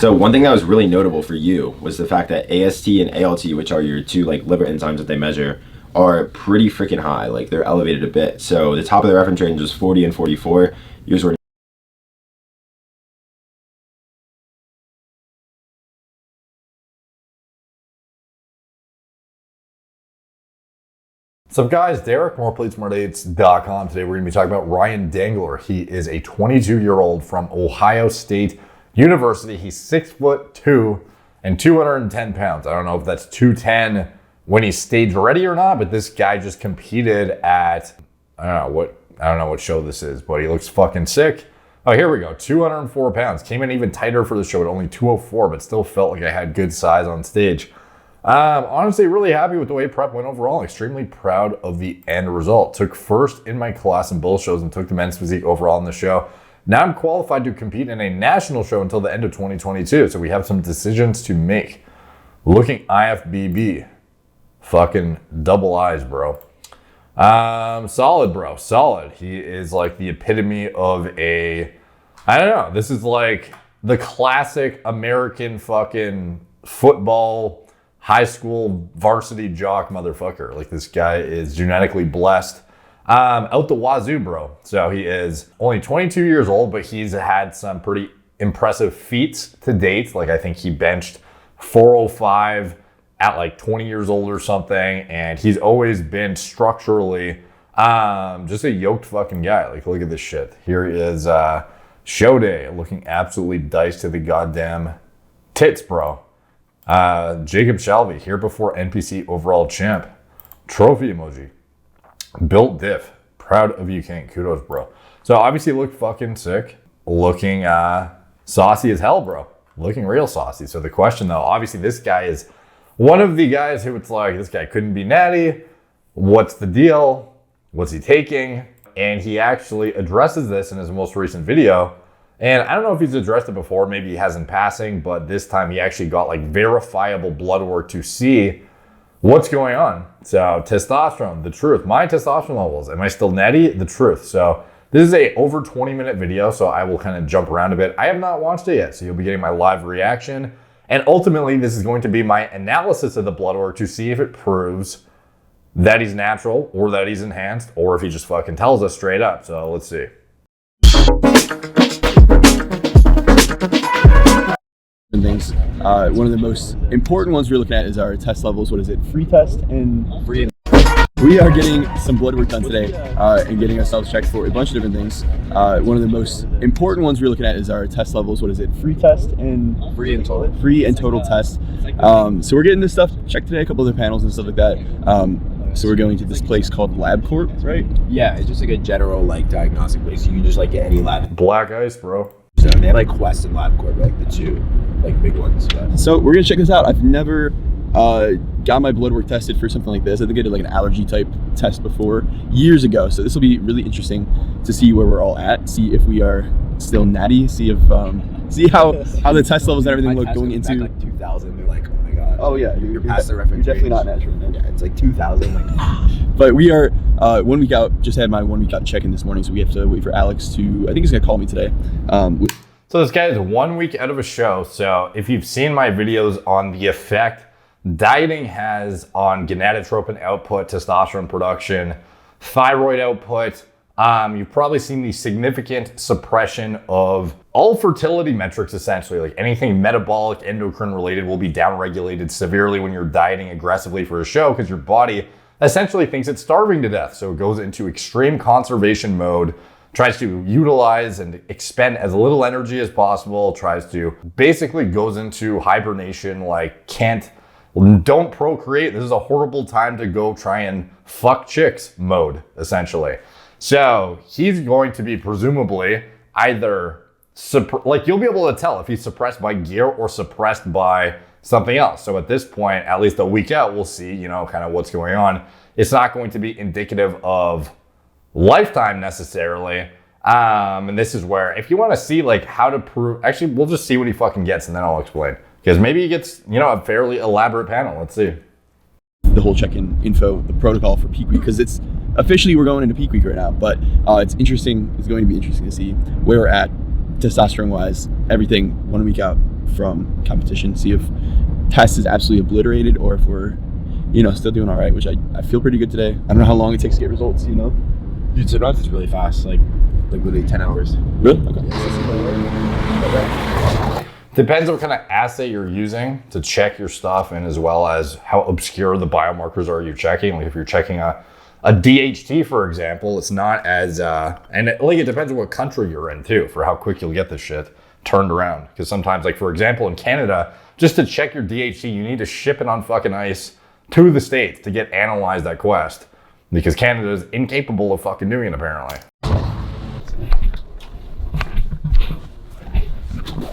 So one thing that was really notable for you was the fact that AST and ALT, which are your two like liver enzymes that they measure, are pretty freaking high. Like they're elevated a bit. So the top of the reference range was 40 and 44. Yours were. What's up guys, Derek, moreplates.com. Today we're going to be talking about Ryan Dengler. He is a 22-year-old from Ohio State University. He's 6'2" and 210 pounds. I don't know if that's 210 when he's stage ready or not, but this guy just competed at, I don't know what show this is, but he looks fucking sick. Oh, here we go, 204 pounds. Came in even tighter for the show at only 204, but still felt like I had good size on stage. Honestly, really happy with the way prep went overall. Extremely proud of the end result. Took first in my class in both shows and took the men's physique overall in the show. Now I'm qualified to compete in a national show until the end of 2022. So we have some decisions to make. Looking IFBB. Fucking double eyes, bro. Solid, bro. Solid. He is like the epitome of a, I don't know. This is like the classic American fucking football high school varsity jock motherfucker. Like this guy is genetically blessed out the wazoo, bro. So he is only 22 years old, but he's had some pretty impressive feats to date. Like I think he benched 405 at like 20 years old or something. And he's always been structurally just a yoked fucking guy. Like look at this shit. Here is show day looking absolutely diced to the goddamn tits, bro. Jacob Shalvey, here before NPC overall champ. Trophy emoji. Built diff. Proud of you, King. Kudos, bro. So obviously looked fucking sick. Looking saucy as hell, bro. Looking real saucy. So the question though, obviously this guy is one of the guys who it's like, this guy couldn't be Natty. What's the deal? What's he taking? And he actually addresses this in his most recent video. And I don't know if he's addressed it before, maybe he has in passing, but this time he actually got like verifiable blood work to see what's going on. So testosterone, the truth. My testosterone levels, am I still natty? The truth. So this is a over 20-minute video, so I will kind of jump around a bit. I have not watched it yet, so you'll be getting my live reaction. And ultimately, this is going to be my analysis of the blood work to see if it proves that he's natural or that he's enhanced or if he just fucking tells us straight up. So let's see. Things. One of the most important ones we're looking at is our test levels. What is it? Free test and free. We are getting some blood work done today and getting ourselves checked for a bunch of different things. One of the most important ones we're looking at is our test levels. What is it? Free test and free and total. Free and total test. So we're getting this stuff checked today. A couple other panels and stuff like that. So we're going to this place called LabCorp, right? Yeah, it's just like a general like diagnostic place. You can just like get any lab. Black ice, bro. So they have like Quest and LabCorp, like the two like big ones. Yeah. So we're gonna check this out. I've never got my blood work tested for something like this. I think I did like an allergy type test before years ago. So this will be really interesting to see where we're all at, see if we are still natty, see if see how the test levels and everything look going into like 2000. They're like, oh my god. Oh yeah, you're past the reference. You're definitely not natural. Man. Yeah, it's like 2000. Like, but we are 1 week out. Just had my 1 week out check-in this morning, so we have to wait for Alex to. I think he's gonna call me today. So this guy is 1 week out of a show. So if you've seen my videos on the effect dieting has on gonadotropin output, testosterone production, thyroid output, you've probably seen the significant suppression of all fertility metrics, essentially. Like anything metabolic, endocrine related will be downregulated severely when you're dieting aggressively for a show because your body essentially thinks it's starving to death. So it goes into extreme conservation mode, tries to utilize and expend as little energy as possible, tries to basically goes into hibernation, like don't procreate. This is a horrible time to go try and fuck chicks mode, essentially. So he's going to be presumably either, like you'll be able to tell if he's suppressed by gear or suppressed by something else. So at this point, at least a week out, we'll see, you know, kind of what's going on. It's not going to be indicative of lifetime necessarily. And this is where, if you want to see like how to prove, actually, we'll just see what he fucking gets and then I'll explain. Because maybe he gets, you know, a fairly elaborate panel. Let's see. The whole check-in info, the protocol for peak week, because it's officially we're going into peak week right now, but it's interesting. It's going to be interesting to see where we're at testosterone wise, everything 1 week out from competition, see if test is absolutely obliterated or if we're, still doing all right, which I feel pretty good today. I don't know how long it takes to get results, Dude, sometimes it's really fast, like literally 10 hours. Really? Okay. Depends what kind of assay you're using to check your stuff, and as well as how obscure the biomarkers are you're checking. Like if you're checking a DHT, for example, it's not as, it depends on what country you're in too, for how quick you'll get this shit turned around. Because sometimes, like for example, in Canada, just to check your DHT, you need to ship it on fucking ice to the States to get analyzed at Quest. Because Canada is incapable of fucking doing it, apparently.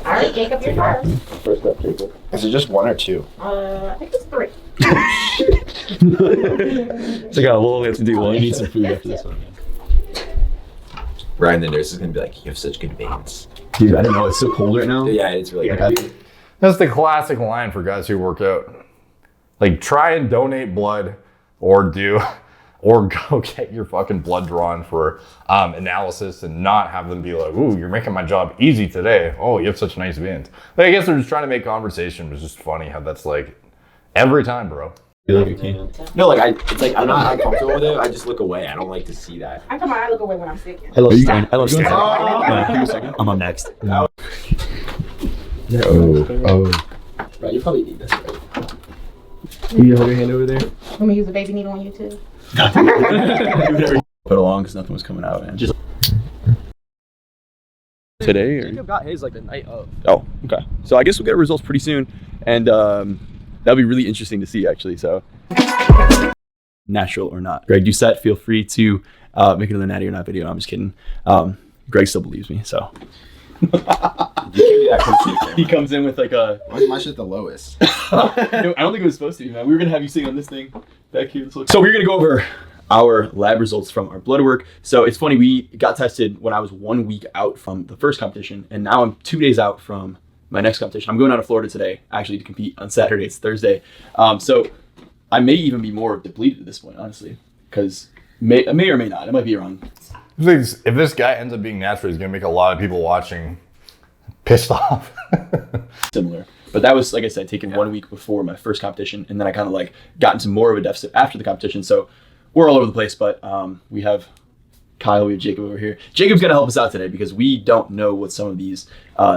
All right, Jacob, you're first. First up, Jacob. Is it just 1 or 2? I think it's 3. So I got a little bit to do. Well, I need some food after this one. Ryan, the nurse is gonna be like, you have such good veins. Dude, I don't know. It's so cold right now. Yeah, it's really good. That's the classic line for guys who work out. Like, try and donate blood or go get your fucking blood drawn for analysis and not have them be like, ooh, you're making my job easy today. Oh, you have such nice veins. Like, I guess they're just trying to make conversation. It's just funny how that's like every time, bro. You like a can? No, it's like I'm not uncomfortable with it. I just look away. I don't like to see that. I come on, I look away when I'm sick. I love Stan. I love Stan. Give me a second. I'm up next. Oh. Right, you probably need this, right? You hold your hand over there? I'm gonna use a baby needle on you too. Put along because nothing was coming out. And just today, or Jacob got his like the night of. Oh, okay. So I guess we'll get results pretty soon, and that'll be really interesting to see actually. So natural or not, Greg, you set. Feel free to make another natty or not video. I'm just kidding. Greg still believes me, so. He comes in with like a. Why is my shit the lowest? I don't think it was supposed to be, man. We were gonna have you sitting on this thing back here. So we're gonna go over our lab results from our blood work. So it's funny, we got tested when I was 1 week out from the first competition, and now I'm 2 days out from my next competition. I'm going out to Florida today, actually, to compete on Saturday. It's Thursday. So I may even be more depleted at this point, honestly, because I may or may not. I might be wrong. If this guy ends up being natural, he's gonna make a lot of people watching pissed off. Similar. But that was, like I said, taken 1 week before my first competition, and then I kind of like got into more of a deficit after the competition. So we're all over the place, but we have Kyle, we have Jacob over here. Jacob's gonna help us out today because we don't know what some of these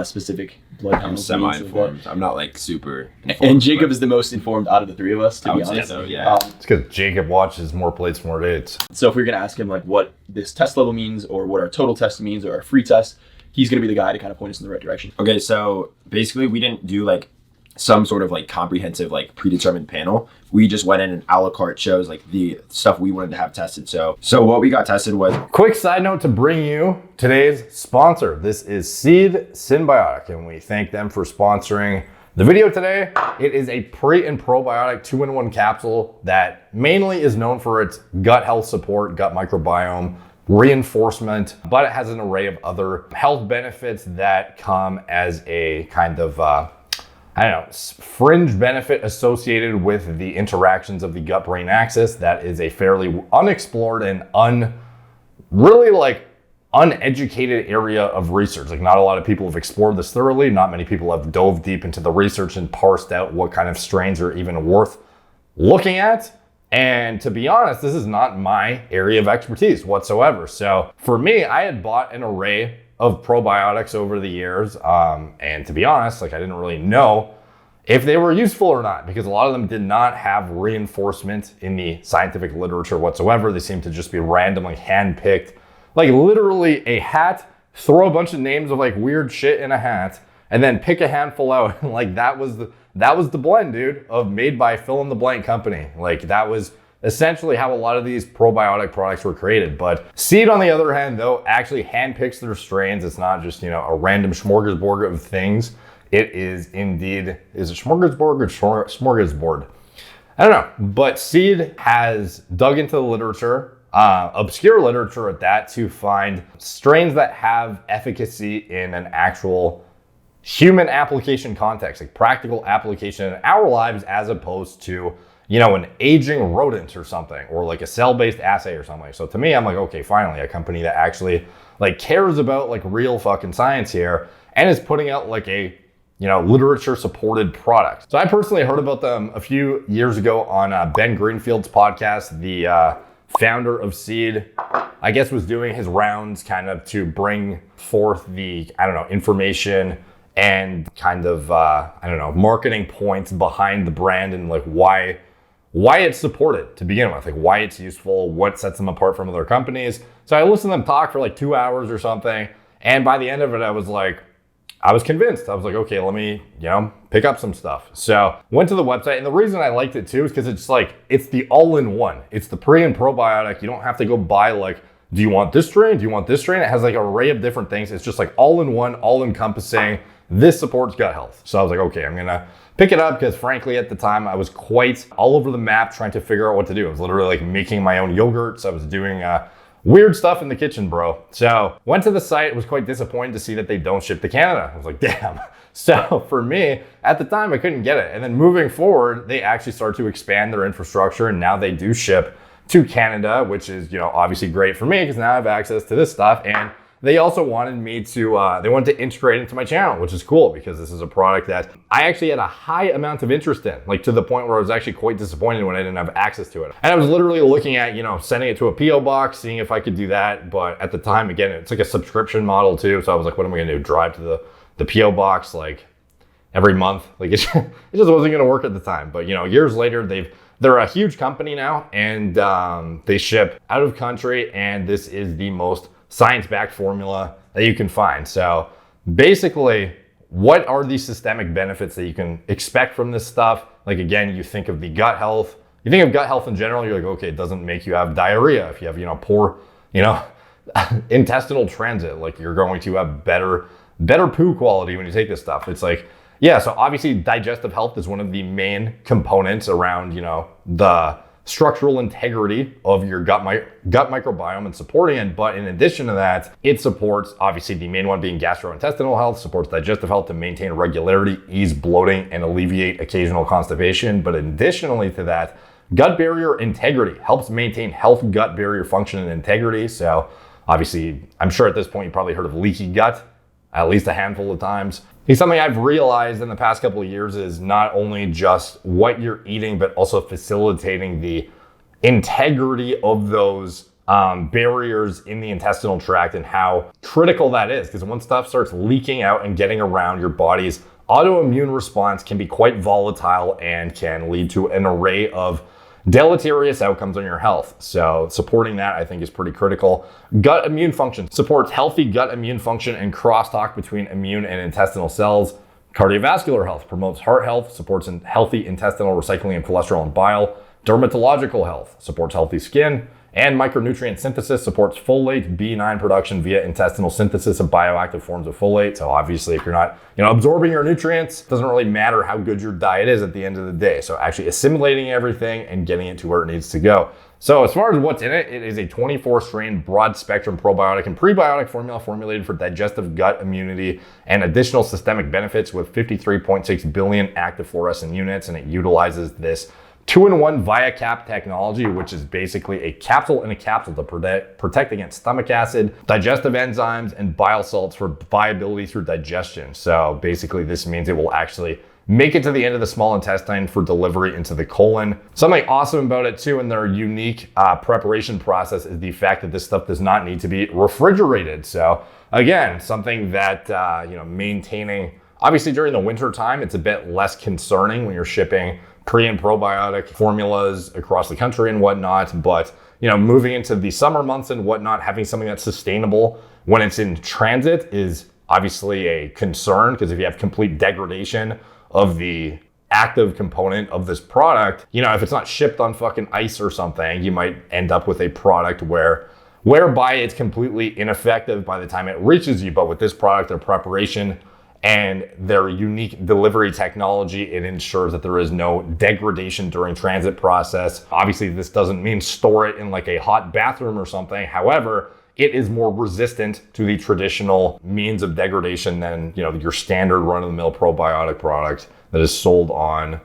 specific blood I'm panels semi-informed. I'm not like super informed. And Jacob is the most informed out of the three of us, to be honest. So, yeah. It's because Jacob watches more plates, more dates. So if we're gonna ask him like what this test level means, or what our total test means, or our free test, he's gonna be the guy to kind of point us in the right direction. Okay, so basically we didn't do like some sort of like comprehensive like predetermined panel. We just went in and a la carte chose like the stuff we wanted to have tested. So what we got tested was Quick side note to bring you today's sponsor. This is Seed Symbiotic, and we thank them for sponsoring the video today. It is a pre and probiotic 2-in-1 capsule that mainly is known for its gut health support, gut microbiome, reinforcement, but it has an array of other health benefits that come as a kind of fringe benefit associated with the interactions of the gut-brain axis. That is a fairly unexplored and uneducated area of research. Like, not a lot of people have explored this thoroughly. Not many people have dove deep into the research and parsed out what kind of strains are even worth looking at. And to be honest, this is not my area of expertise whatsoever. So for me, I had bought an array of probiotics over the years. And to be honest, like, I didn't really know if they were useful or not, because a lot of them did not have reinforcement in the scientific literature whatsoever. They seem to just be randomly handpicked, like literally a hat, throw a bunch of names of like weird shit in a hat, and then pick a handful out. Like that was the blend, dude, of made by fill in the blank company. Like that was essentially how a lot of these probiotic products were created. But Seed, on the other hand, though, actually handpicks their strains. It's not just, a random smorgasbord of things. It is indeed, is it smorgasbord or smorgasbord? I don't know. But Seed has dug into the literature, obscure literature at that, to find strains that have efficacy in an actual human application context, like practical application in our lives, as opposed to an aging rodent or something, or like a cell-based assay or something. So to me, I'm like, okay, finally, a company that actually like cares about like real fucking science here and is putting out like a literature supported product. So I personally heard about them a few years ago on Ben Greenfield's podcast. The founder of Seed, I guess, was doing his rounds kind of to bring forth the, information and kind of, marketing points behind the brand and like why it's supported to begin with, like why it's useful, what sets them apart from other companies. So I listened to them talk for like 2 hours or something. And by the end of it, I was convinced. I was like, okay, let me, pick up some stuff. So went to the website. And the reason I liked it too is because it's the all-in-one. It's the pre and probiotic. You don't have to go buy like, do you want this strain? Do you want this strain? It has like an array of different things. It's just like all-in-one, all-encompassing. This supports gut health. So I was like, okay, I'm going to pick it up because frankly, at the time I was quite all over the map trying to figure out what to do. I was literally like making my own yogurts. I was doing weird stuff in the kitchen, bro. So went to the site, was quite disappointed to see that they don't ship to Canada. I was like, damn. So for me, at the time, I couldn't get it. And then moving forward, they actually start to expand their infrastructure and now they do ship to Canada, which is, obviously great for me because now I have access to this stuff. And they also wanted me to, they wanted to integrate into my channel, which is cool because this is a product that I actually had a high amount of interest in, like to the point where I was actually quite disappointed when I didn't have access to it. And I was literally looking at, sending it to a PO box, seeing if I could do that. But at the time, again, it's like a subscription model too. So I was like, what am I gonna do? Drive to the PO box like every month? Like it just wasn't gonna work at the time. But years later, they're a huge company now and they ship out of country. And this is the most science-backed formula that you can find. So basically, what are the systemic benefits that you can expect from this stuff? Like again, you think of the gut health. You think of gut health in general, you're like, okay, it doesn't make you have diarrhea. If you have, poor, intestinal transit, like you're going to have better poo quality when you take this stuff. It's like, yeah, so obviously digestive health is one of the main components around, the structural integrity of your gut microbiome and supporting it. But in addition to that, it supports, obviously the main one being gastrointestinal health, supports digestive health to maintain regularity, ease bloating, and alleviate occasional constipation. But additionally to that, gut barrier integrity helps maintain health gut barrier function and integrity. So obviously, I'm sure at this point you probably heard of leaky gut at least a handful of times. It's something I've realized in the past couple of years is not only just what you're eating, but also facilitating the integrity of those barriers in the intestinal tract and how critical that is. Because when stuff starts leaking out and getting around, your body's autoimmune response can be quite volatile and can lead to an array of deleterious outcomes on your health. So supporting that, I think, is pretty critical. Gut immune function supports healthy gut immune function and crosstalk between immune and intestinal cells. Cardiovascular health promotes heart health, supports healthy intestinal recycling of cholesterol and bile. Dermatological health supports healthy skin. And micronutrient synthesis supports folate B9 production via intestinal synthesis of bioactive forms of folate. So obviously, if you're not, absorbing your nutrients, it doesn't really matter how good your diet is at the end of the day. So actually assimilating everything and getting it to where it needs to go. So as far as what's in it, it is a 24 strain broad spectrum probiotic and prebiotic formula formulated for digestive gut immunity and additional systemic benefits with 53.6 billion active fluorescent units. And it utilizes this 2-in-1 ViaCap technology, which is basically a capsule in a capsule to protect against stomach acid, digestive enzymes, and bile salts for viability through digestion. So basically this means it will actually make it to the end of the small intestine for delivery into the colon. Something awesome about it too, in their unique preparation process, is the fact that this stuff does not need to be refrigerated. So again, something that, maintaining, obviously during the winter time, it's a bit less concerning when you're shipping pre and probiotic formulas across the country and whatnot. But, moving into the summer months and whatnot, having something that's sustainable when it's in transit is obviously a concern, because if you have complete degradation of the active component of this product, if it's not shipped on fucking ice or something, you might end up with a product whereby it's completely ineffective by the time it reaches you. But with this product, their preparation and their unique delivery technology, it ensures that there is no degradation during transit process. Obviously, this doesn't mean store it in like a hot bathroom or something. However, it is more resistant to the traditional means of degradation than, your standard run-of-the-mill probiotic product that is sold on,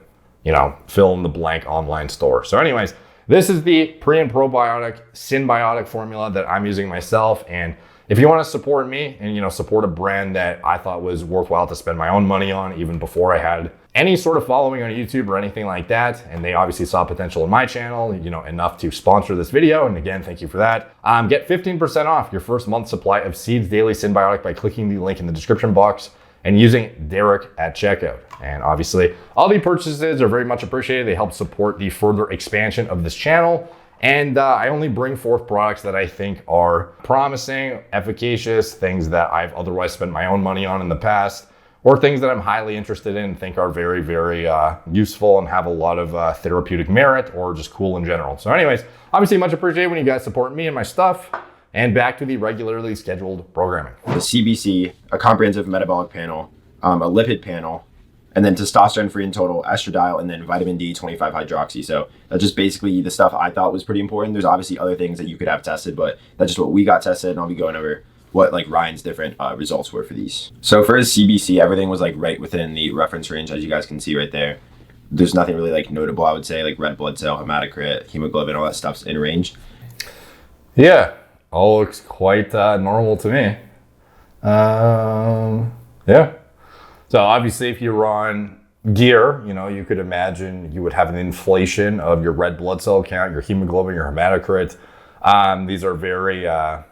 fill in the blank online store. So anyways, this is the pre and probiotic symbiotic formula that I'm using myself. And if you want to support me and, you know, support a brand that I thought was worthwhile to spend my own money on, even before I had any sort of following on YouTube or anything like that, and they obviously saw potential in my channel, you know, enough to sponsor this video, and again, thank you for that. Get 15% off your first month's supply of Seeds Daily Synbiotic by clicking the link in the description box and using Derek at checkout. And obviously, all the purchases are very much appreciated. They help support the further expansion of this channel. And I only bring forth products that I think are promising, efficacious, things that I've otherwise spent my own money on in the past, or things that I'm highly interested in and think are very, very useful and have a lot of therapeutic merit or just cool in general. So anyways, obviously much appreciated when you guys support me and my stuff. And back to the regularly scheduled programming. The CBC, a comprehensive metabolic panel, a lipid panel, and then testosterone free in total, estradiol, and then vitamin D 25 hydroxy. So that's just basically the stuff I thought was pretty important. There's obviously other things that you could have tested, but that's just what we got tested, and I'll be going over what like Ryan's different results were for these. So for his CBC, everything was like right within the reference range, as you guys can see right there. There's nothing really like notable, I would say, like red blood cell, hematocrit, hemoglobin, all that stuff's in range. Yeah, all looks quite normal to me. Yeah. So obviously if you're on gear, you know, you could imagine you would have an inflation of your red blood cell count, your hemoglobin, your hematocrit. These are very, I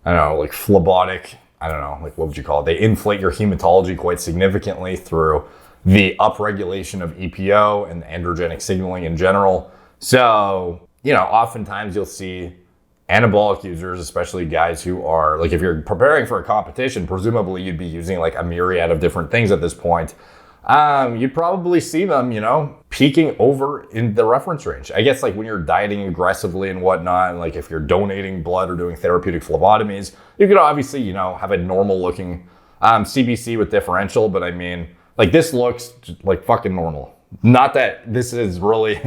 don't know, like phlebotic, I don't know, like what would you call it? They inflate your hematology quite significantly through the upregulation of EPO and androgenic signaling in general. So, you know, oftentimes you'll see anabolic users, especially guys who are, like if you're preparing for a competition, presumably you'd be using like a myriad of different things at this point. You'd probably see them, you know, peaking over in the reference range. I guess like when you're dieting aggressively and whatnot, like if you're donating blood or doing therapeutic phlebotomies, you could obviously, you know, have a normal looking CBC with differential, but I mean, like this looks like fucking normal. Not that this is really...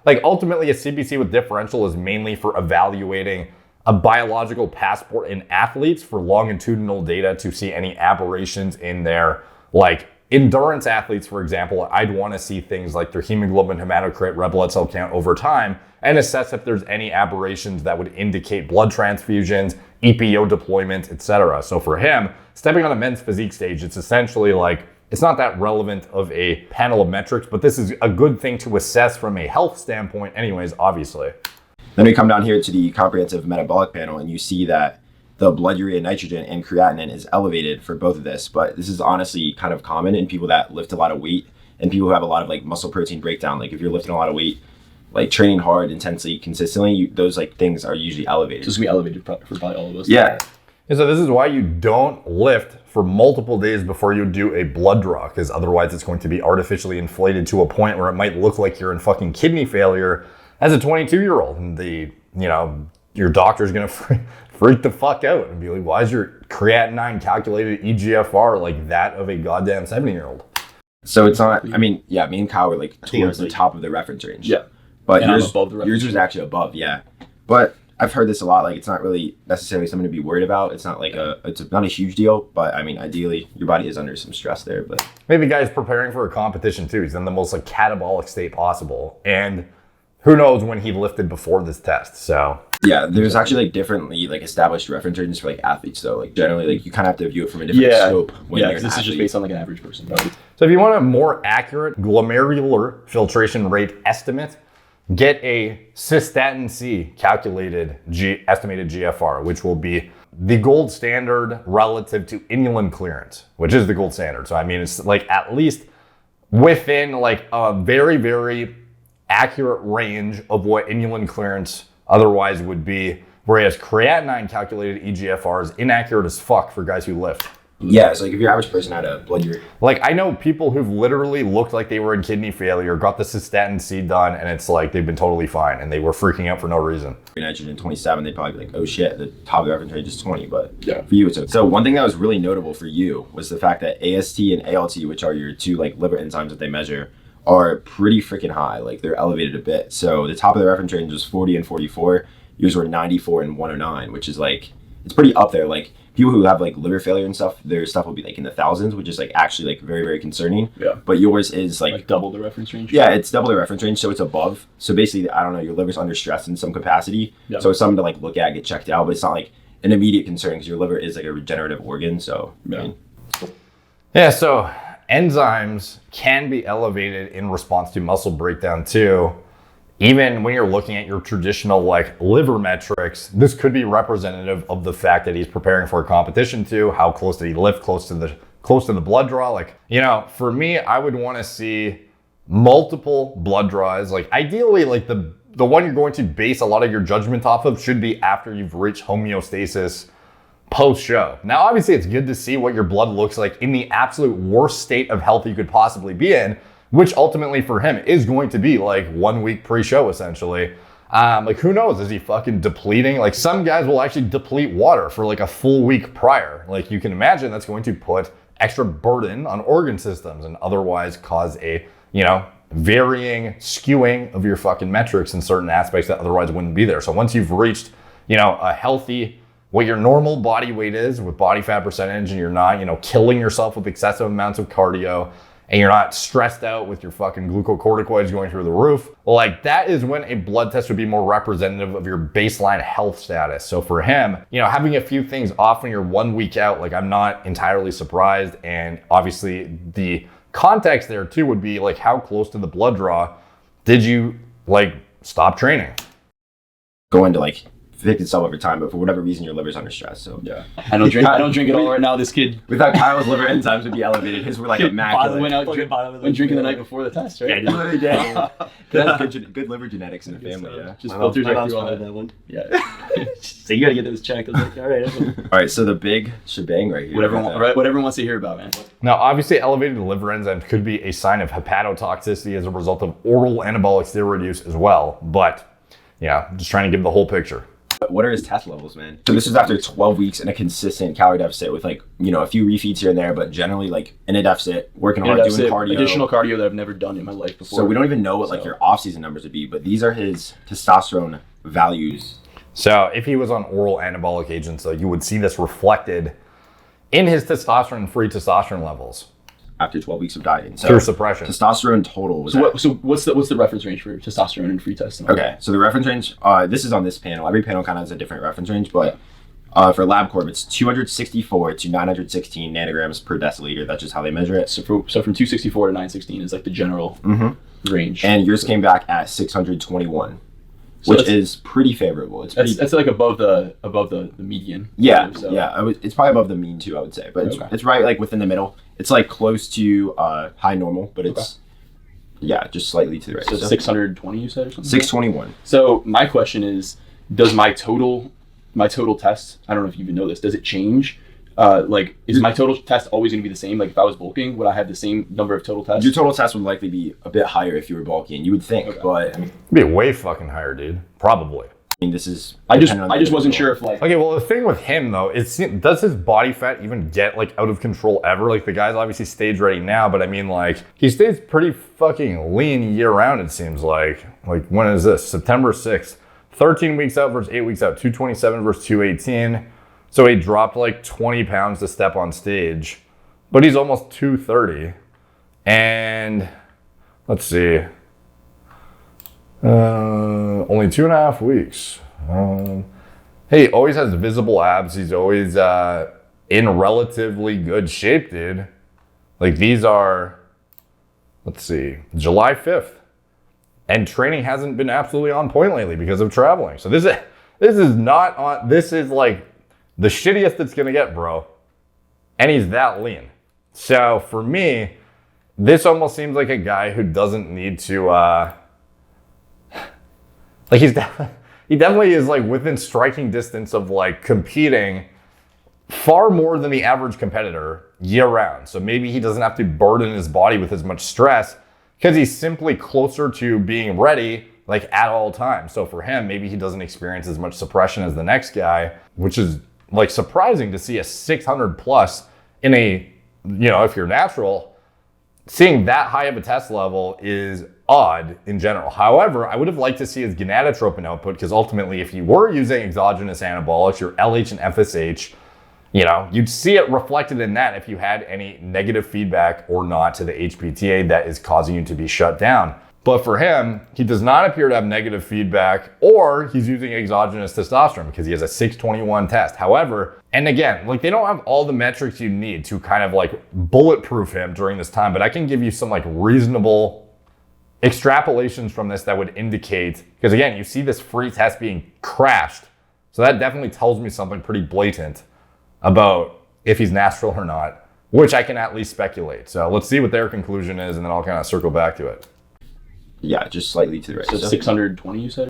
Like ultimately a CBC with differential is mainly for evaluating a biological passport in athletes for longitudinal data to see any aberrations in their like endurance athletes, for example. I'd want to see things like their hemoglobin, hematocrit, red blood cell count over time and assess if there's any aberrations that would indicate blood transfusions, EPO deployment, etc. So for him, stepping on a men's physique stage, it's essentially like, it's not that relevant of a panel of metrics, but this is a good thing to assess from a health standpoint anyways, obviously. Then we come down here to the comprehensive metabolic panel, and you see that the blood urea nitrogen and creatinine is elevated for both of this, but this is honestly kind of common in people that lift a lot of weight and people who have a lot of like muscle protein breakdown. Like if you're lifting a lot of weight, like training hard, intensely, consistently, those like things are usually elevated. So it's gonna be elevated for probably all of us. Yeah. And so this is why you don't lift for multiple days before you do a blood draw, because otherwise it's going to be artificially inflated to a point where it might look like you're in fucking kidney failure as a 22-year-old. And the, you know, your doctor's gonna freak the fuck out and be like, why is your creatinine calculated EGFR like that of a goddamn 70-year-old? So it's not, I mean, yeah, me and Kyle were like towards the top of the reference range. Yeah. But And I'm yours, above the reference yours was actually above, yeah. But I've heard this a lot. Like, it's not really necessarily something to be worried about. It's not like not a huge deal. But I mean, ideally, your body is under some stress there. But maybe guy's preparing for a competition too. He's in the most like catabolic state possible, and who knows when he lifted before this test. So yeah, there's actually like differently like established reference ranges for like athletes though. Like generally, like you kind of have to view it from a different scope when you're an this is athlete. just based on like an average person. Right? So if you want a more accurate glomerular filtration rate estimate, get a cystatin C calculated estimated GFR, which will be the gold standard relative to inulin clearance, which is the gold standard. So I mean, it's like at least within like a very, very accurate range of what inulin clearance otherwise would be, whereas creatinine calculated EGFR is inaccurate as fuck for guys who lift. Yeah, it's like if your average person had a blood urea. Like I know people who've literally looked like they were in kidney failure, got the cystatin C done, and it's like they've been totally fine and they were freaking out for no reason. Nitrogen 27, they'd probably be like, oh shit, the top of the reference range is 20, but Yeah. for you it's okay. So one thing that was really notable for you was the fact that AST and ALT, which are your two like liver enzymes that they measure, are pretty freaking high. Like they're elevated a bit. So the top of the reference range was 40 and 44. Yours were 94 and 109, which is like, it's pretty up there. Like people who have like liver failure and stuff, their stuff will be like in the thousands, which is like actually like very, very concerning. Yeah. But yours is like Double the reference range. yeah, it's double the reference range, so it's above. So basically, I don't know, your liver's under stress in some capacity. Yeah. So it's something to like look at, get checked out, but it's not like an immediate concern because your liver is like a regenerative organ. So I mean, yeah, so enzymes can be elevated in response to muscle breakdown too. Even when you're looking at your traditional like liver metrics, this could be representative of the fact that he's preparing for a competition too. How close did he lift? Close to the blood draw? Like, you know, for me, I would want to see multiple blood draws. Like ideally, like the one you're going to base a lot of your judgment off of should be after you've reached homeostasis post-show. Now, obviously, it's good to see what your blood looks like in the absolute worst state of health you could possibly be in, which ultimately for him is going to be like 1 week pre-show, essentially. Like, who knows? Is he fucking depleting? Like, some guys will actually deplete water for like a full week prior. Like, you can imagine that's going to put extra burden on organ systems and otherwise cause a, you know, varying skewing of your fucking metrics in certain aspects that otherwise wouldn't be there. So once you've reached, you know, a healthy, what your normal body weight is with body fat percentage, and you're not, you know, killing yourself with excessive amounts of cardio, and you're not stressed out with your fucking glucocorticoids going through the roof, well, like that is when a blood test would be more representative of your baseline health status. So for him, you know, having a few things off when you're 1 week out, like I'm not entirely surprised. And obviously the context there too would be like, how close to the blood draw did you like stop training? go into like fix itself over time, but for whatever reason your liver's under stress. So yeah, I don't drink at all right now. This kid, we thought Kyle's liver enzymes would be elevated. His were like immaculate. Went drinking the night before the test, right? Yeah, he literally did. That's good liver genetics in the family. Yeah, just filtered right through all that one. Yeah. So you gotta get those checked. I was like, all right. All right, so the big shebang right here. Whatever wants to hear about, man. Now, obviously, elevated liver enzymes could be a sign of hepatotoxicity as a result of oral anabolic steroid use as well. But yeah, just trying to give the whole picture. What are his test levels, man? So this is after 12 weeks in a consistent calorie deficit with like, you know, a few refeeds here and there, but generally like in a deficit, working hard, doing cardio. Additional cardio that I've never done in my life before. So we don't even know what like your off-season numbers would be, but these are his testosterone values. So if he was on oral anabolic agents, though, you would see this reflected in his free testosterone levels. After 12 weeks of dieting. So pure suppression. Testosterone total was so what's the reference range for testosterone and free test? Okay, so the reference range, this is on this panel. Every panel kind of has a different reference range, but for LabCorp, it's 264 to 916 nanograms per deciliter. That's just how they measure it. So from 264 to 916 is like the general range. And yours came back at 621. So which is pretty favorable. That's like above the median. Yeah, it's probably above the mean too, I would say. But it's right like within the middle. It's like close to high normal, but it's just slightly to the right. So 620 you said or something? 621. So my question is, does my total test, I don't know if you even know this, does it change? Is my total test always going to be the same? Like if I was bulking, would I have the same number of total tests? Your total test would likely be a bit higher if you were bulking, you would think, but I mean, it'd be way fucking higher, dude. Probably. I mean, this is. I just wasn't sure if like. Okay, well the thing with him though, does his body fat even get like out of control ever? Like the guy's obviously stage ready now, but I mean like he stays pretty fucking lean year round. It seems like. Like when is this? September 6th, 13 weeks out versus 8 weeks out, 227 versus 218. So he dropped like 20 pounds to step on stage, but he's almost 230. And let's see, only 2.5 weeks. Hey, he always has visible abs. He's always in relatively good shape, dude. Like these are, let's see, July 5th. And training hasn't been absolutely on point lately because of traveling. So this is not on, this is like, the shittiest it's gonna get, bro. And he's that lean. So for me, this almost seems like a guy who doesn't need to, like he definitely is like within striking distance of like competing far more than the average competitor year round. So maybe he doesn't have to burden his body with as much stress because he's simply closer to being ready like at all times. So for him, maybe he doesn't experience as much suppression as the next guy, which is like surprising to see a 600 plus in a, you know, if you're natural, seeing that high of a test level is odd in general. However, I would have liked to see his gonadotropin output because ultimately if you were using exogenous anabolics, your LH and FSH, you know, you'd see it reflected in that if you had any negative feedback or not to the HPTA that is causing you to be shut down. But for him, he does not appear to have negative feedback, or he's using exogenous testosterone because he has a 621 test. However, and again, like they don't have all the metrics you need to kind of like bulletproof him during this time, but I can give you some like reasonable extrapolations from this that would indicate, because again, you see this free test being crashed. So that definitely tells me something pretty blatant about if he's natural or not, which I can at least speculate. So let's see what their conclusion is, and then I'll kind of circle back to it. Yeah, just slightly to the right. So 620, you said?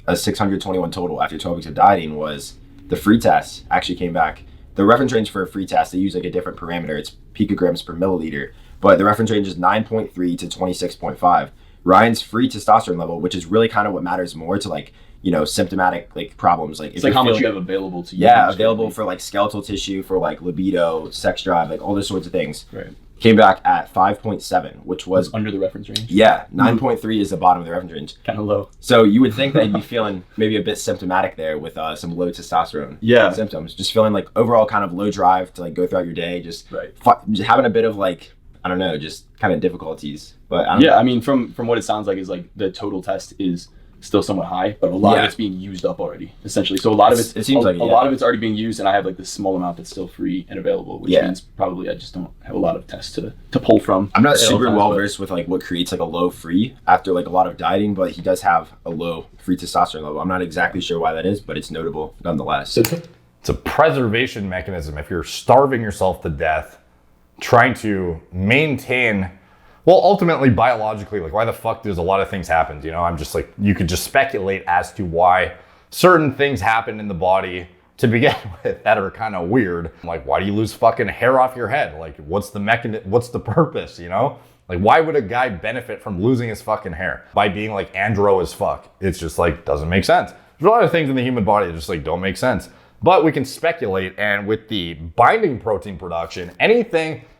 A 621 total after 12 weeks of dieting was the free test actually came back. The reference range for a free test, they use like a different parameter. It's picograms per milliliter, but the reference range is 9.3 to 26.5. Ryan's free testosterone level, which is really kind of what matters more to like, you know, symptomatic like problems. Like it's like how much you have available to you. Yeah, available for like skeletal tissue, for like libido, sex drive, like all those sorts of things. Right. Came back at 5.7, which was under the reference range. Yeah, 9.3 is the bottom of the reference range. Kind of low. So you would think that he'd be feeling maybe a bit symptomatic there with some low testosterone symptoms. Just feeling like overall kind of low drive to like go throughout your day, just just having a bit of like, I don't know, just kind of difficulties. But I don't know. I mean, from what it sounds like is like the total test is still somewhat high, but a lot of it's being used up already, essentially. So a lot of it seems like a lot of it's already being used, and I have like this small amount that's still free and available, which means probably I just don't have a lot of tests to pull from. I'm not super well versed with like what creates like a low free after like a lot of dieting, but he does have a low free testosterone level. I'm not exactly sure why that is, but it's notable nonetheless. It's a preservation mechanism. If you're starving yourself to death, trying to maintain, well, ultimately biologically, like why the fuck does a lot of things happen? You know, I'm just like, you could just speculate as to why certain things happen in the body to begin with that are kind of weird. Like, why do you lose fucking hair off your head? Like, what's the purpose, you know? Like, why would a guy benefit from losing his fucking hair by being like andro as fuck? It's just like, doesn't make sense. There's a lot of things in the human body that just like don't make sense. But we can speculate, and with the binding protein production,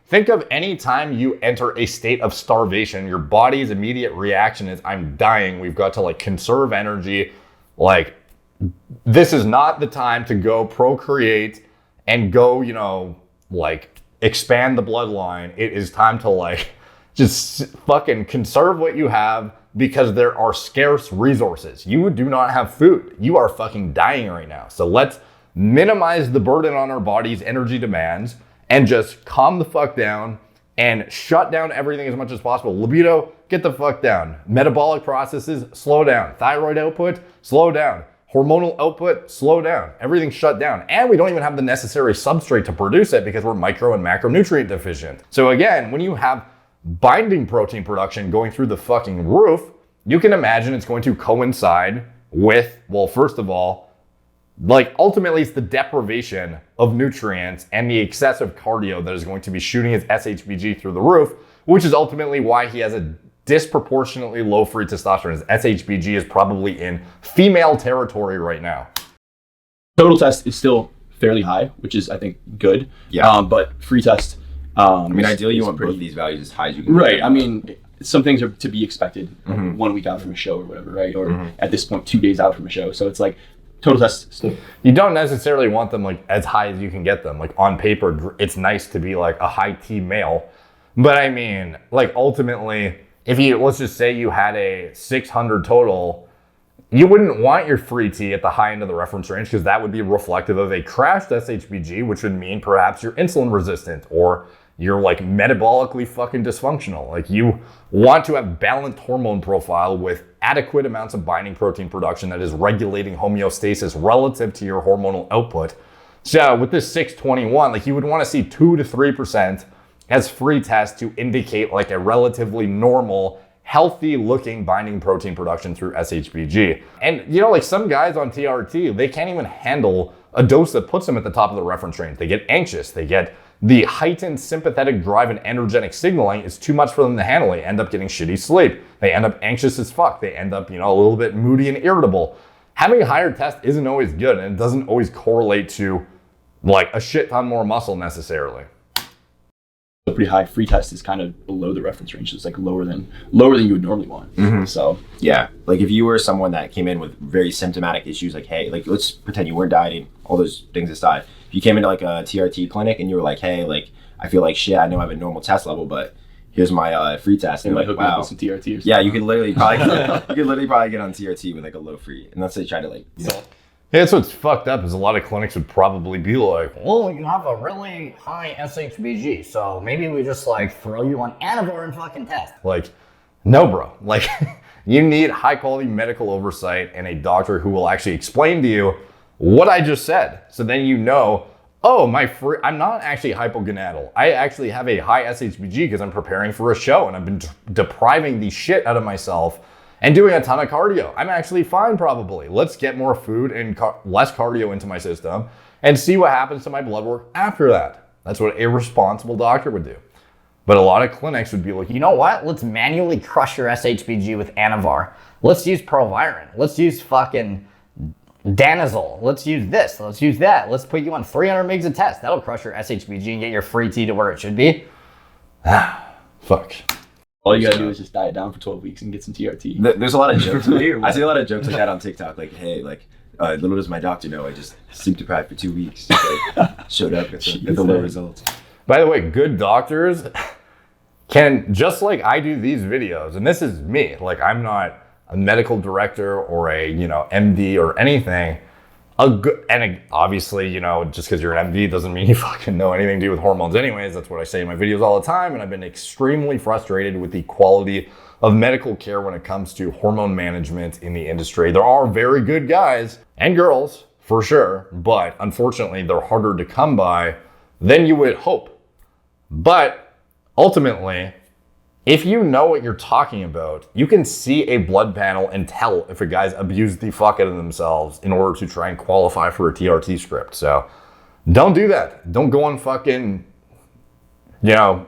think of any time you enter a state of starvation, your body's immediate reaction is, I'm dying. We've got to like conserve energy. Like, this is not the time to go procreate and go, you know, like expand the bloodline. It is time to like just fucking conserve what you have, because there are scarce resources. You do not have food. You are fucking dying right now. So let's minimize the burden on our body's energy demands and just calm the fuck down and shut down everything as much as possible. Libido, get the fuck down. Metabolic processes, slow down. Thyroid output, slow down. Hormonal output, slow down. Everything shut down. And we don't even have the necessary substrate to produce it because we're micro and macronutrient deficient. So again, when you have binding protein production going through the fucking roof, you can imagine it's going to coincide with, well, first of all, like ultimately it's the deprivation of nutrients and the excessive cardio that is going to be shooting his SHBG through the roof, which is ultimately why he has a disproportionately low free testosterone. His SHBG is probably in female territory right now. Total test is still fairly high, which is I think good. Yeah. But free test. I mean, ideally you want both of these values as high as you can. Right. I mean, some things are to be expected 1 week out from a show or whatever, right? Or at this point, 2 days out from a show. So it's like, total test still. You don't necessarily want them like as high as you can get them. Like on paper, it's nice to be like a high T male. But I mean, like ultimately, if you, let's just say you had a 600 total, you wouldn't want your free T at the high end of the reference range, because that would be reflective of a crashed SHBG, which would mean perhaps you're insulin resistant or you're like metabolically fucking dysfunctional. Like you want to have balanced hormone profile with adequate amounts of binding protein production that is regulating homeostasis relative to your hormonal output. So with this 621, like you would want to see 2 to 3% as free test to indicate like a relatively normal, healthy looking binding protein production through SHBG. And you know, like some guys on TRT, they can't even handle a dose that puts them at the top of the reference range. They get anxious, they get the heightened sympathetic drive and energetic signaling is too much for them to handle. They end up getting shitty sleep. They end up anxious as fuck. They end up, you know, a little bit moody and irritable. Having a higher test isn't always good, and it doesn't always correlate to like a shit ton more muscle necessarily. A pretty high free test is kind of below the reference range. It's like lower than you would normally want. So yeah, like if you were someone that came in with very symptomatic issues, like hey, like let's pretend you weren't dieting, all those things aside. If you came into like a TRT clinic and you were like, hey, like I feel like shit, I know I have a normal test level, but here's my free test. And like like, hook me up wow. with some TRT or something. Yeah, you could literally probably get on TRT with like a low free, unless they try to like. Yeah, that's what's fucked up is a lot of clinics would probably be like, Well, you have a really high SHBG, so maybe we just like throw you on Anavar and fucking test. like, no, bro. Like, you need high quality medical oversight and a doctor who will actually explain to you what I just said. So then you know, oh, I'm not actually hypogonadal. I actually have a high SHBG because I'm preparing for a show and I've been depriving the shit out of myself and doing a ton of cardio. I'm actually fine probably. Let's get more food and less cardio into my system and see what happens to my blood work after that. That's what a responsible doctor would do. But a lot of clinics would be like, You know what? Let's manually crush your SHBG with Anavar. Let's use Proviron. Let's use fucking Danazol. Let's use this. Let's use that. Let's put you on 300 mgs a test. That'll crush your SHBG and get your free T to where it should be. fuck. All you gotta do is just diet down for 12 weeks and get some TRT. There's a lot of jokes. I see a lot of jokes like that on TikTok. Like, hey, like, little does my doctor know, I just sleep deprived for 2 weeks. Just, like, showed up at the low results. By the way, good doctors can, just like I do these videos, and this is me, like I'm not a medical director or a, MD or anything. Obviously, just because you're an MD doesn't mean you fucking know anything to do with hormones anyways. That's what I say in my videos all the time. And I've been extremely frustrated with the quality of medical care when it comes to hormone management in the industry. There are very good guys and girls for sure, but unfortunately they're harder to come by than you would hope. But ultimately, if you know what you're talking about, you can see a blood panel and tell if a guy's abused the fuck out of themselves in order to try and qualify for a TRT script. So don't do that. Don't go on fucking, don't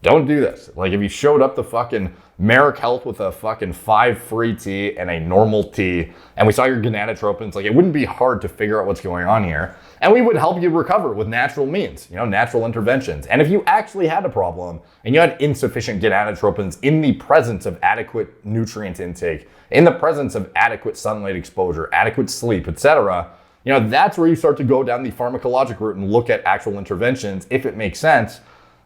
do this. Like if you showed up to fucking Merrick Health with a fucking 5 free T and a normal T, and we saw your gonadotropins, like it wouldn't be hard to figure out what's going on here. And we would help you recover with natural means, natural interventions. And if you actually had a problem and you had insufficient gonadotropins in the presence of adequate nutrient intake, in the presence of adequate sunlight exposure, adequate sleep, etc., that's where you start to go down the pharmacologic route and look at actual interventions if it makes sense.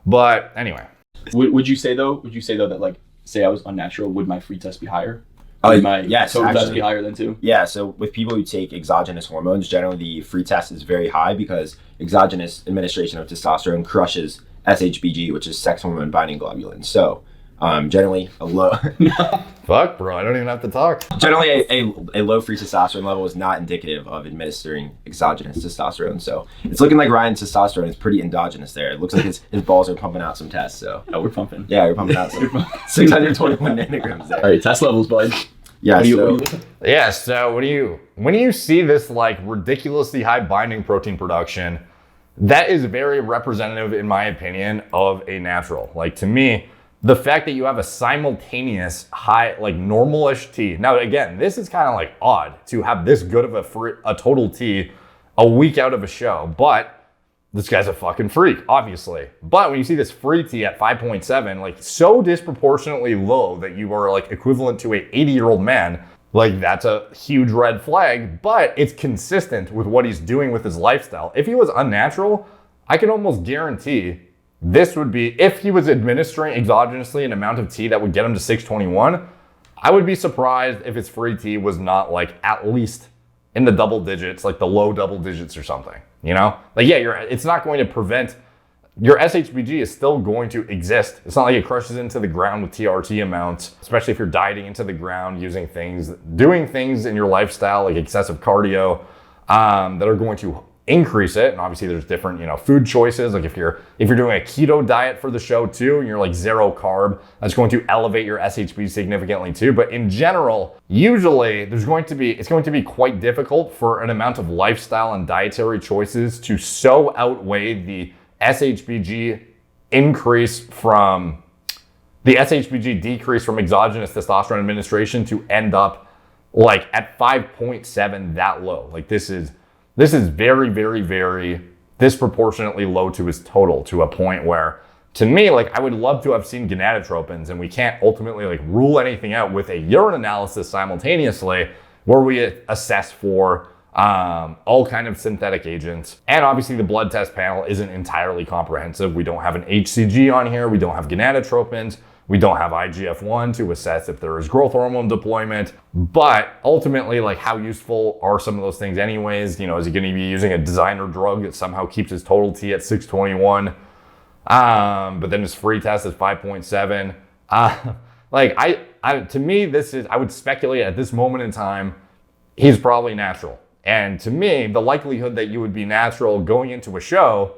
But anyway. Would you say though that like, say I was unnatural, would my free test be higher? Would my total test be higher than 2? Yeah, so with people who take exogenous hormones, generally the free test is very high because exogenous administration of testosterone crushes SHBG, which is sex hormone binding globulin. So generally a low Fuck, bro, I don't even have to talk. Generally a low free testosterone level is not indicative of administering exogenous testosterone. So it's looking like Ryan's testosterone is pretty endogenous there. It looks like his balls are pumping out some tests. So we're pumping. Yeah, we're pumping out some 621 nanograms there. All right, test levels, bud. Yeah, so when you see this like ridiculously high binding protein production, that is very representative, in my opinion, of a natural. Like to me, the fact that you have a simultaneous high, like normal-ish T. Now, again, this is kind of like odd to have this good of a total T a week out of a show, but this guy's a fucking freak, obviously. But when you see this free T at 5.7, like so disproportionately low that you are like equivalent to a 80-year-old man, like that's a huge red flag, but it's consistent with what he's doing with his lifestyle. If he was unnatural, I can almost guarantee this would be, if he was administering exogenously an amount of T that would get him to 621, I would be surprised if his free T was not like at least in the double digits, like the low double digits or something, Like, yeah, it's not going to prevent, your SHBG is still going to exist. It's not like it crushes into the ground with TRT amounts, especially if you're dieting into the ground, doing things in your lifestyle, like excessive cardio, that are going to increase it. And obviously there's different, food choices. Like if you're doing a keto diet for the show too, and you're like 0 carb, that's going to elevate your SHB significantly too. But in general, usually it's going to be quite difficult for an amount of lifestyle and dietary choices to so outweigh the SHBG decrease from exogenous testosterone administration to end up like at 5.7 that low. Like this is very, very, very disproportionately low to his total, to a point where, to me, like I would love to have seen gonadotropins, and we can't ultimately like rule anything out with a urine analysis simultaneously where we assess for all kind of synthetic agents. And obviously the blood test panel isn't entirely comprehensive. We don't have an HCG on here. We don't have gonadotropins. We don't have IGF-1 to assess if there is growth hormone deployment. But ultimately, like, how useful are some of those things anyways? You know, is he going to be using a designer drug that somehow keeps his total T at 621? But then his free test is 5.7. To me, I would speculate at this moment in time, he's probably natural. And to me, the likelihood that you would be natural going into a show,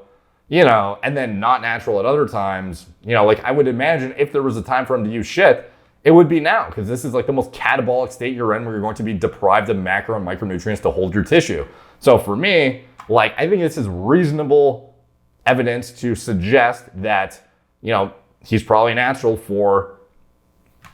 you know, and then not natural at other times, you know, like, I would imagine if there was a time for him to use shit, it would be now, because this is like the most catabolic state you're in, where you're going to be deprived of macro and micronutrients to hold your tissue. So for me, like, I think this is reasonable evidence to suggest that, you know, he's probably natural for,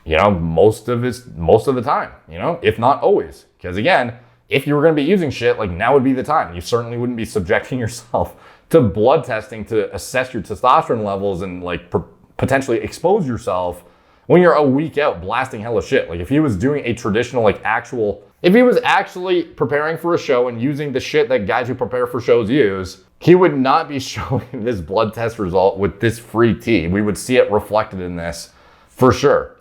you know, most of the time, you know, if not always. Because again, if you were going to be using shit, like, now would be the time. You certainly wouldn't be subjecting yourself to blood testing to assess your testosterone levels and like potentially expose yourself when you're a week out blasting hella shit. Like, if he was doing a traditional, like, if he was actually preparing for a show and using the shit that guys who prepare for shows use, he would not be showing this blood test result with this free T. We would see it reflected in this for sure.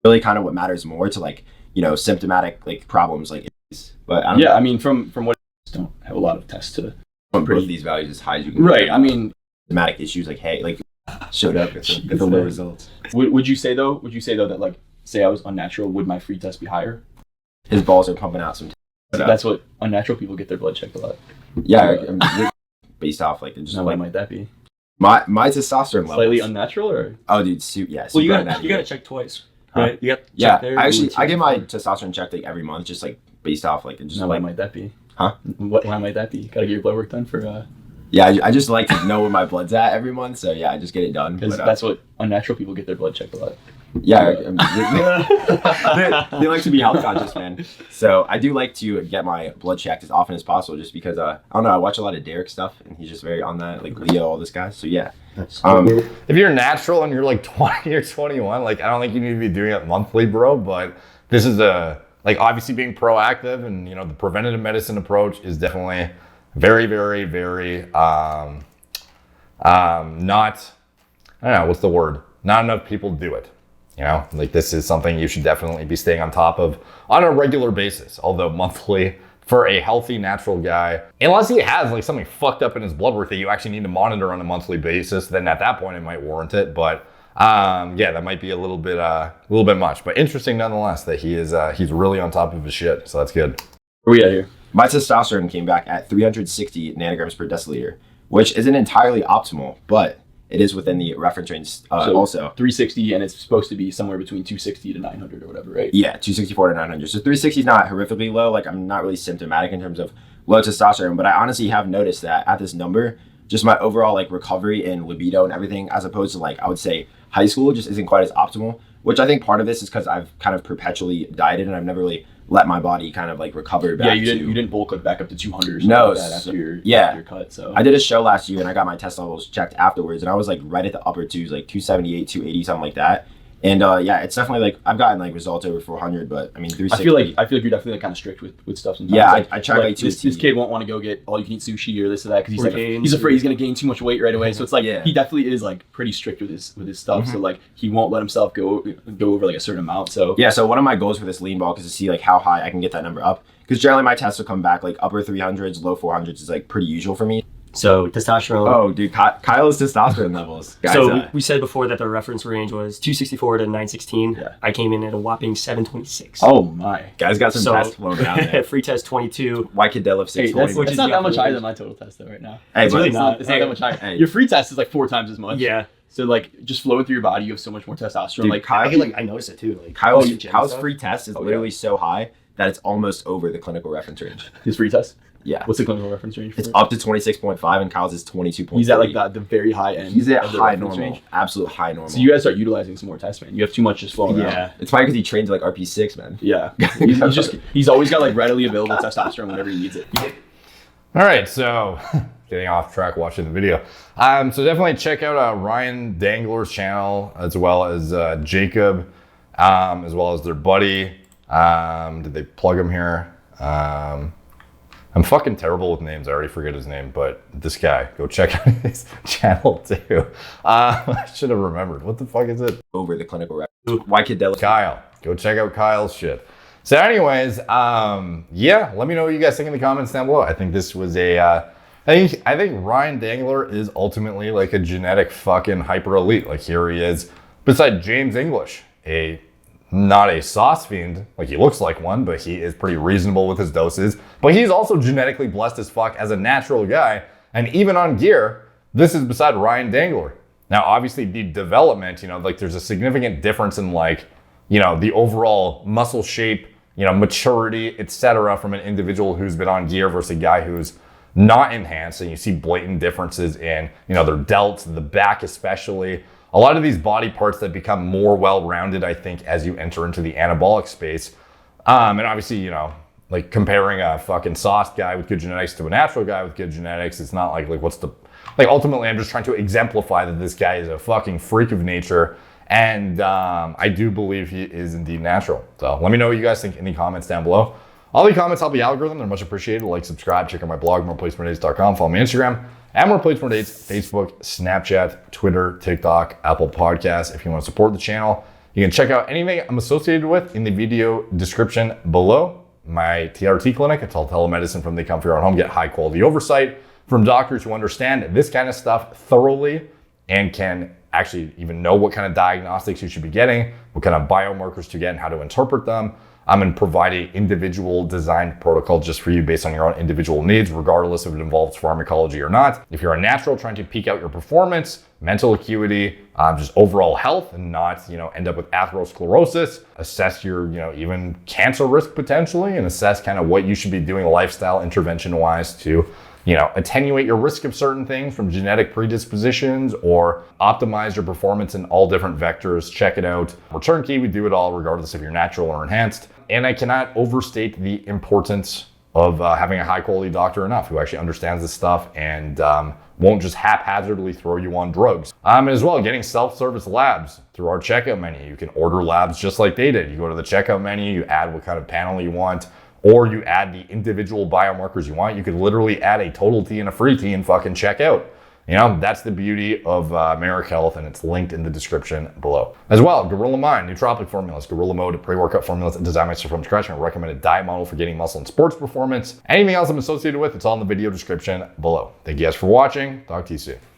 Really kind of what matters more to, like, you know, symptomatic, like, problems like this. But I don't know. I mean, from what I don't have a lot of tests to Pretty these values as high as you can. Right. I mean, symptomatic issues like, hey, like, showed up with the low results. Would you say though that, like, say I was unnatural, would my free test be higher? His balls are pumping out some. That's what unnatural people get their blood checked a lot. Yeah, based off, like, just now, like, why might that be? My testosterone levels. Slightly unnatural, or? Oh, dude, yeah. Well, you gotta check twice, right? You got yeah. there. I get my testosterone checked like every month, just like based off like just now, like. Why might that be? Huh? Why might that be? Gotta get your blood work done for. Yeah, I just like to know where my blood's at every month, so yeah, I just get it done. Because that's what unnatural people get their blood checked a lot. Yeah, they like to be health conscious, man. So I do like to get my blood checked as often as possible, just because I don't know, I watch a lot of Derek stuff, and he's just very on that, like Leo, all this guy. So yeah. If you're natural and you're like 20 or 21, like, I don't think you need to be doing it monthly, bro. But this is obviously being proactive, and, you know, the preventative medicine approach is definitely very, very, very not, I don't know, what's the word? Not enough people do it. You know, like, this is something you should definitely be staying on top of on a regular basis, although monthly for a healthy natural guy, unless he has like something fucked up in his blood work that you actually need to monitor on a monthly basis, then at that point it might warrant it. But yeah, that might be a little bit much, but interesting nonetheless that he's really on top of his shit. So that's good. Where we at here? My testosterone came back at 360 nanograms per deciliter, which isn't entirely optimal, but it is within the reference range also. 360, and it's supposed to be somewhere between 260 to 900 or whatever, right? Yeah, 264 to 900. So 360 is not horrifically low. Like, I'm not really symptomatic in terms of low testosterone, but I honestly have noticed that at this number, just my overall, like, recovery and libido and everything, as opposed to, like, I would say high school, just isn't quite as optimal, which I think part of this is because I've kind of perpetually dieted and I've never really let my body kind of like recover back. Yeah, you didn't bulk back up to 200 or something no, like that after your cut. So I did a show last year and I got my test levels checked afterwards, and I was like right at the upper twos, like 278, 280, something like that. And yeah, it's definitely like I've gotten like results over 400, but I mean 360. I feel like you're definitely like kind of strict with stuff sometimes. Yeah, like, I try like this kid won't want to go get all you can eat sushi or this or that because he's like he's afraid he's gonna gain too much weight right away. So it's like he definitely is like pretty strict with his stuff. So like he won't let himself go over like a certain amount. So yeah, so one of my goals for this lean ball is to see like how high I can get that number up, because generally my tests will come back like upper 300s, low 400s is like pretty usual for me. So testosterone. Oh, dude, Kyle's testosterone levels. Guys, so we said before that the reference range was 264 to 916. Yeah. I came in at a whopping 726. Oh my. Guys got some tests flown down there. Free test 22. Why could deadlift 620? That's not that much higher than my total test though right now. Hey, it's but really not. It's not that much higher. Hey. Your free test is like 4 times as much. Yeah. So like just flowing through your body, you have so much more testosterone. Dude, like I noticed it too. Like Kyle's free test is literally so high that it's almost over the clinical reference range. his free test. Yeah. What's the clinical reference range for It's it? up to 26.5 and Kyle's is 22.3. He's at like the very high end. He's at of the high reference normal. range. Absolute high normal. So you guys start utilizing some more tests, man. You have too much just flowing around. yeah. It's probably because he trains like RP6, man. Yeah. He's always got like readily available testosterone whenever he needs it. All right, so getting off track watching the video. So definitely check out Ryan Dengler's channel, as well as Jacob, as well as their buddy. Did they plug him here? I'm fucking terrible with names. I already forget his name, but this guy, go check out his channel too. I should have remembered. What the fuck is it? Over the clinical reference. Why Cadella? Kyle. Go check out Kyle's shit. So anyways, yeah, let me know what you guys think in the comments down below. I think this was I think Ryan Dengler is ultimately like a genetic fucking hyper elite. Like here he is, beside James English, not a sauce fiend, like he looks like one, but he is pretty reasonable with his doses. But he's also genetically blessed as fuck as a natural guy. And even on gear, this is beside Ryan Dengler. Now, obviously the development, like there's a significant difference in like, the overall muscle shape, maturity, etc. from an individual who's been on gear versus a guy who's not enhanced. And you see blatant differences in, their delts, the back especially. A lot of these body parts that become more well-rounded, I think, as you enter into the anabolic space. And obviously, like comparing a fucking sauced guy with good genetics to a natural guy with good genetics, it's not like what's the, like ultimately I'm just trying to exemplify that this guy is a fucking freak of nature. And I do believe he is indeed natural. So let me know what you guys think in the comments down below. All the comments help the algorithm. They're much appreciated. Like, subscribe, check out my blog, moreplatemordates.com. Follow me on Instagram at More Plates More Dates, Facebook, Snapchat, Twitter, TikTok, Apple Podcasts. If you want to support the channel, you can check out anything I'm associated with in the video description below. My TRT clinic, it's all telemedicine from the comfort of your own home. Get high quality oversight from doctors who understand this kind of stuff thoroughly and can actually even know what kind of diagnostics you should be getting, what kind of biomarkers to get and how to interpret them. I'm going to provide an individual designed protocol just for you based on your own individual needs, regardless if it involves pharmacology or not. If you're a natural trying to peak out your performance, mental acuity, just overall health and not, end up with atherosclerosis, assess your, even cancer risk potentially and assess kind of what you should be doing lifestyle intervention wise to, attenuate your risk of certain things from genetic predispositions or optimize your performance in all different vectors. Check it out. We're turnkey. We do it all regardless if you're natural or enhanced. And I cannot overstate the importance of having a high quality doctor enough who actually understands this stuff and won't just haphazardly throw you on drugs. And as well, getting self-service labs through our checkout menu. You can order labs just like they did. You go to the checkout menu, you add what kind of panel you want, or you add the individual biomarkers you want. You could literally add a total T and a free T and fucking check out. That's the beauty of Merrick Health, and it's linked in the description below. As well, Gorilla Mind, nootropic formulas, Gorilla Mode, pre-workout formulas, and design myself from scratch, and a recommended diet model for getting muscle and sports performance. Anything else I'm associated with, it's all in the video description below. Thank you guys for watching. Talk to you soon.